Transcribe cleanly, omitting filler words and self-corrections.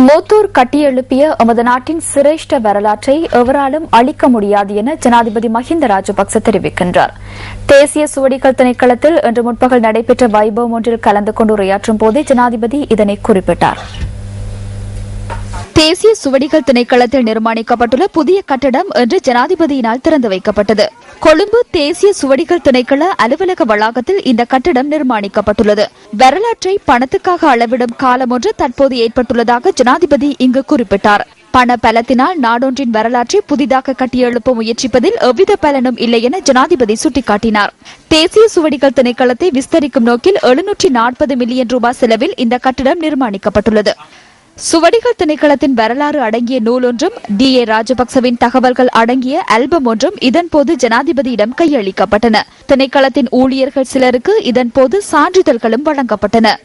மூத்தூர் கட்டியெழுப்பிய எமது நாட்டின் சிரேஷ்ட வரலாற்றை எவராலும் அழிக்க முடியாது என ஜனாதிபதி மஹிந்த ராஜபக்ச தெரிவிக்கின்றார். தேசிய சுவடிகள் திணைக்களத்தில் இன்று முற்பகல் நடைபெற்ற வைபவம் ஒன்றில் கலந்து கொண்டு உரையாற்றும் போதே ஜனாதிபதி இதனை குறிப்பிட்டார். தேசிய சுவடிகள் திணைக்களத்தில் நிர்மாணிக்கப்பட்டுள்ள புதிய கட்டடம் இன்று ஜனாதிபதியினால் திறந்து வைக்கப்பட்டது. கொழும்பு தேசிய சுவடிகள் திணைக்கள அலுவலக வளாகத்தில் இந்த கட்டடம் நிர்மாணிக்கப்பட்டுள்ளது. வரலாற்றை பணத்துக்காக அளவிடும் காலம் ஒன்று தற்போது ஏற்பட்டுள்ளதாக ஜனாதிபதி இங்கு குறிப்பிட்டார். பண பலத்தினால் நாடொன்றின் வரலாற்றை புதிதாக கட்டியெழுப்ப முயற்சிப்பதில் எவ்வித பலனும் இல்லை என ஜனாதிபதி சுட்டிக்காட்டினார். தேசிய சுவடிகள் திணைக்களத்தை விஸ்தரிக்கும் நோக்கில் 740 மில்லியன் ரூபாய் செலவில் இந்த கட்டடம் நிர்மாணிக்கப்பட்டுள்ளது. சுவடிகள் திணைக்களத்தின் வரலாறு அடங்கிய நூல் ஒன்றும் D.A. ராஜபக்சவின் தகவல்கள் அடங்கிய ஆல்பம் ஒன்றும் இதன்போது ஜனாதிபதியிடம் கையளிக்கப்பட்டன. திணைக்களத்தின் ஊழியர்கள் சிலருக்கு இதன்போது சான்றிதழ்களும் வழங்கப்பட்டன.